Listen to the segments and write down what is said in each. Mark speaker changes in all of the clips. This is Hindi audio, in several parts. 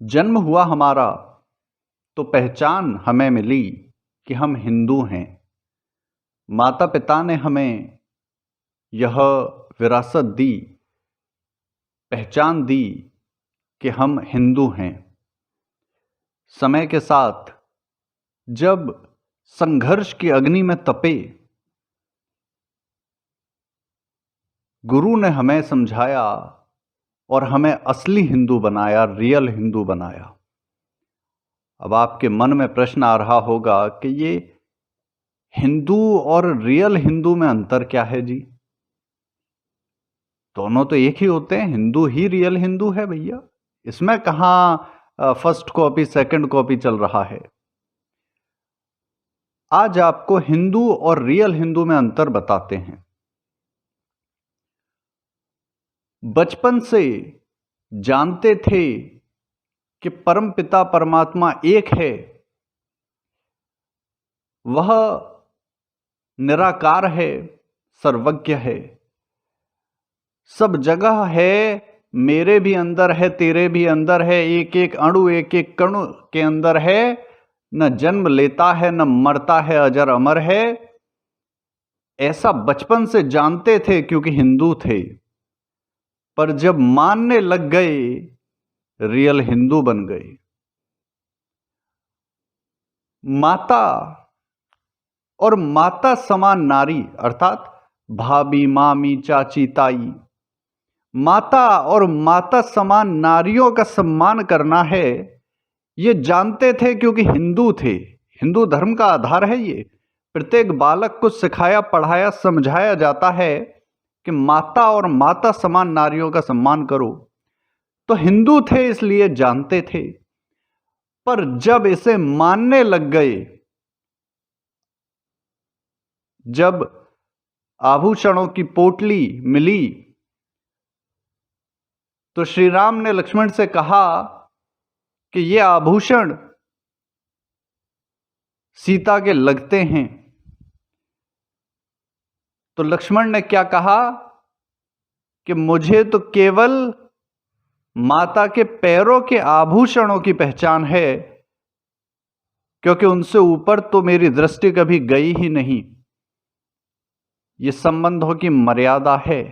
Speaker 1: जन्म हुआ हमारा तो पहचान हमें मिली कि हम हिंदू हैं। माता पिता ने हमें यह विरासत दी, पहचान दी कि हम हिंदू हैं। समय के साथ जब संघर्ष की अग्नि में तपे, गुरु ने हमें समझाया और हमें असली हिंदू बनाया, रियल हिंदू बनाया। अब आपके मन में प्रश्न आ रहा होगा कि ये हिंदू और रियल हिंदू में अंतर क्या है जी? दोनों तो एक ही होते हैं, हिंदू ही रियल हिंदू है भैया। इसमें कहां फर्स्ट कॉपी सेकंड कॉपी चल रहा है। आज आपको हिंदू और रियल हिंदू में अंतर बताते हैं। बचपन से जानते थे कि परम पिता परमात्मा एक है, वह निराकार है, सर्वज्ञ है, सब जगह है, मेरे भी अंदर है, तेरे भी अंदर है, एक एक अणु एक एक कणु के अंदर है, न जन्म लेता है न मरता है, अजर अमर है। ऐसा बचपन से जानते थे क्योंकि हिंदू थे। पर जब मानने लग गए, रियल हिंदू बन गए। माता और माता समान नारी अर्थात भाभी, मामी, चाची, ताई, माता और माता समान नारियों का सम्मान करना है, ये जानते थे क्योंकि हिंदू थे। हिंदू धर्म का आधार है ये। प्रत्येक बालक को सिखाया, पढ़ाया, समझाया जाता है कि माता और माता समान नारियों का सम्मान करो। तो हिंदू थे इसलिए जानते थे। पर जब इसे मानने लग गए, जब आभूषणों की पोटली मिली, तो श्री राम ने लक्ष्मण से कहा कि ये आभूषण सीता के लगते हैं। तो लक्ष्मण ने क्या कहा कि मुझे तो केवल माता के पैरों के आभूषणों की पहचान है, क्योंकि उनसे ऊपर तो मेरी दृष्टि कभी गई ही नहीं। ये संबंधों की मर्यादा है।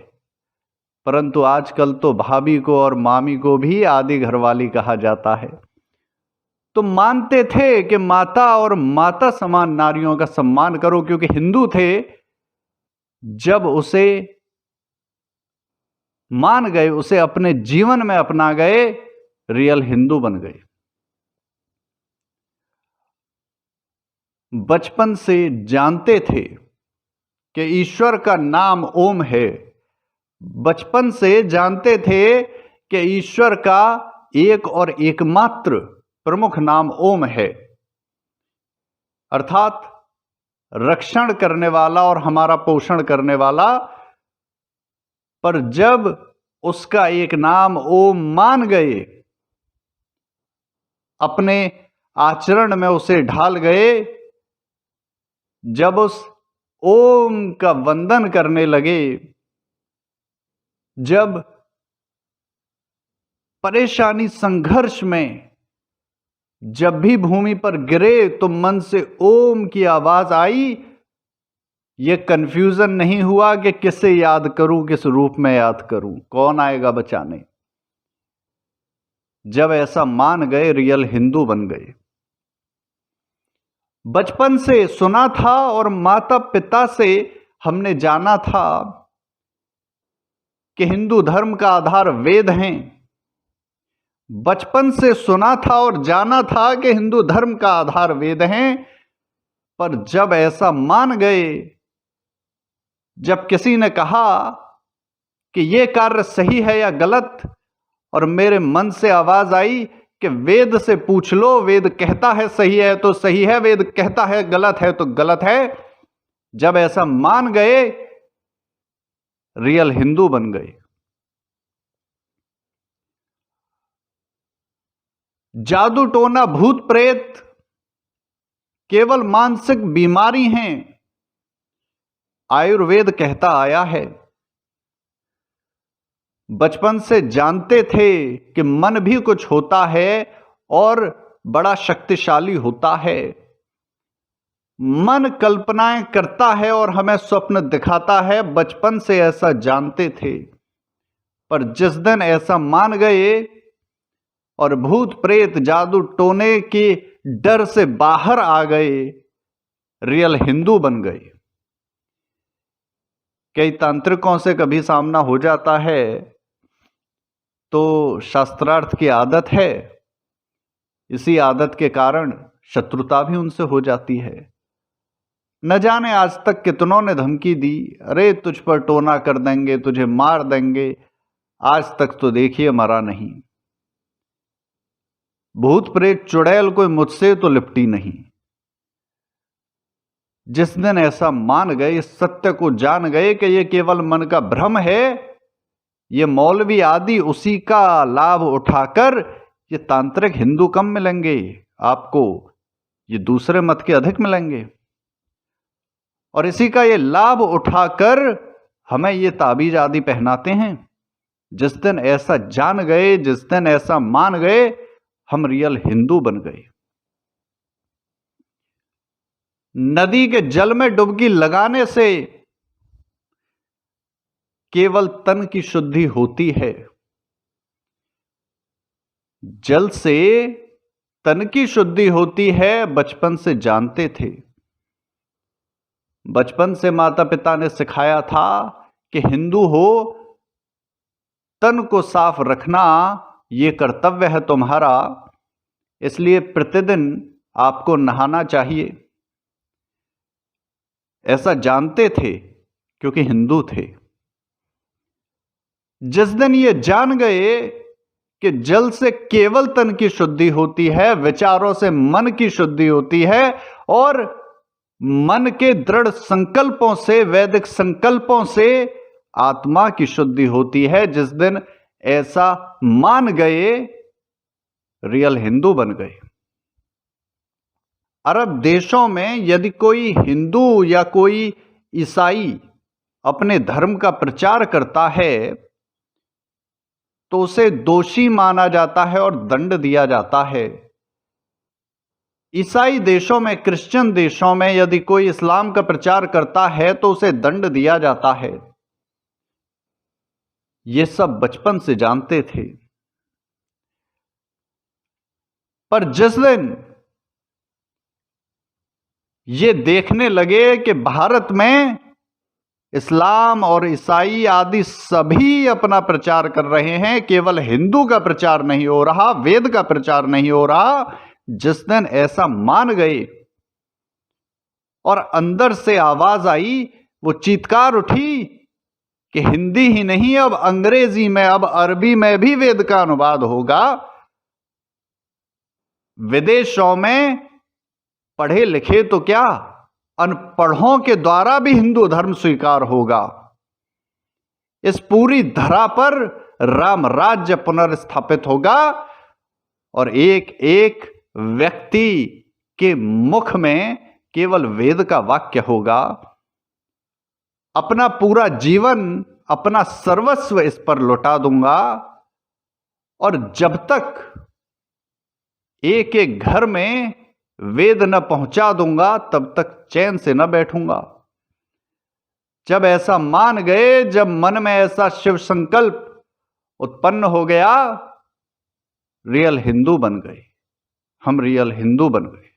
Speaker 1: परंतु आजकल तो भाभी को और मामी को भी आदि घरवाली कहा जाता है। तो मानते थे कि माता और माता समान नारियों का सम्मान करो, क्योंकि हिंदू थे। जब उसे मान गए, उसे अपने जीवन में अपना गए, रियल हिंदू बन गए। बचपन से जानते थे कि ईश्वर का नाम ओम है। बचपन से जानते थे कि ईश्वर का एक और एकमात्र प्रमुख नाम ओम है, अर्थात रक्षण करने वाला और हमारा पोषण करने वाला। पर जब उसका एक नाम ओम मान गए, अपने आचरण में उसे ढाल गए, जब उस ओम का वंदन करने लगे, जब परेशानी संघर्ष में जब भी भूमि पर गिरे तो मन से ओम की आवाज आई, यह कंफ्यूजन नहीं हुआ कि किसे याद करूं, किस रूप में याद करूं, कौन आएगा बचाने। जब ऐसा मान गए, रियल हिंदू बन गए। बचपन से सुना था और माता पिता से हमने जाना था कि हिंदू धर्म का आधार वेद हैं। बचपन से सुना था और जाना था कि हिंदू धर्म का आधार वेद हैं। पर जब ऐसा मान गए, जब किसी ने कहा कि यह कार्य सही है या गलत, और मेरे मन से आवाज आई कि वेद से पूछ लो, वेद कहता है सही है तो सही है, वेद कहता है गलत है तो गलत है। जब ऐसा मान गए, रियल हिंदू बन गए। जादू टोना भूत प्रेत केवल मानसिक बीमारी हैं, आयुर्वेद कहता आया है। बचपन से जानते थे कि मन भी कुछ होता है और बड़ा शक्तिशाली होता है। मन कल्पनाएं करता है और हमें स्वप्न दिखाता है, बचपन से ऐसा जानते थे। पर जिस दिन ऐसा मान गए और भूत प्रेत जादू टोने के डर से बाहर आ गए, रियल हिंदू बन गए। कई तांत्रिकों से कभी सामना हो जाता है तो शास्त्रार्थ की आदत है, इसी आदत के कारण शत्रुता भी उनसे हो जाती है। न जाने आज तक कितनों ने धमकी दी, अरे तुझ पर टोना कर देंगे, तुझे मार देंगे। आज तक तो देखिए मरा नहीं। भूत प्रेत चुड़ैल कोई मुझसे तो लिपटी नहीं। जिस दिन ऐसा मान गए, इस सत्य को जान गए कि यह केवल मन का भ्रम है, ये मौलवी आदि उसी का लाभ उठाकर ये तांत्रिक हिंदू कम मिलेंगे आपको, ये दूसरे मत के अधिक मिलेंगे। और इसी का ये लाभ उठाकर हमें ये ताबीज आदि पहनाते हैं। जिस दिन ऐसा जान गए, जिस दिन ऐसा मान गए, हम रियल हिंदू बन गए। नदी के जल में डुबकी लगाने से केवल तन की शुद्धि होती है। जल से तन की शुद्धि होती है, बचपन से जानते थे। बचपन से माता पिता ने सिखाया था कि हिंदू हो, तन को साफ रखना ये कर्तव्य है तुम्हारा, इसलिए प्रतिदिन आपको नहाना चाहिए। ऐसा जानते थे क्योंकि हिंदू थे। जिस दिन ये जान गए कि जल से केवल तन की शुद्धि होती है, विचारों से मन की शुद्धि होती है और मन के दृढ़ संकल्पों से, वैदिक संकल्पों से आत्मा की शुद्धि होती है, जिस दिन ऐसा मान गए, रियल हिंदू बन गए। अरब देशों में यदि कोई हिंदू या कोई ईसाई अपने धर्म का प्रचार करता है तो उसे दोषी माना जाता है और दंड दिया जाता है। ईसाई देशों में, क्रिश्चियन देशों में यदि कोई इस्लाम का प्रचार करता है तो उसे दंड दिया जाता है। ये सब बचपन से जानते थे। पर जिस दिन ये देखने लगे कि भारत में इस्लाम और ईसाई आदि सभी अपना प्रचार कर रहे हैं, केवल हिंदू का प्रचार नहीं हो रहा, वेद का प्रचार नहीं हो रहा, जिस दिन ऐसा मान गए और अंदर से आवाज आई, वो चीत्कार उठी कि हिंदी ही नहीं, अब अंग्रेजी में, अब अरबी में भी वेद का अनुवाद होगा। विदेशों में पढ़े लिखे तो क्या, अनपढ़ों के द्वारा भी हिंदू धर्म स्वीकार होगा। इस पूरी धरा पर राम राज्य पुनर्स्थापित होगा और एक एक व्यक्ति के मुख में केवल वेद का वाक्य होगा। अपना पूरा जीवन, अपना सर्वस्व इस पर लौटा दूंगा और जब तक एक एक घर में वेद न पहुंचा दूंगा तब तक चैन से न बैठूंगा। जब ऐसा मान गए, जब मन में ऐसा शिव संकल्प उत्पन्न हो गया, रियल हिंदू बन गए। हम रियल हिंदू बन गए।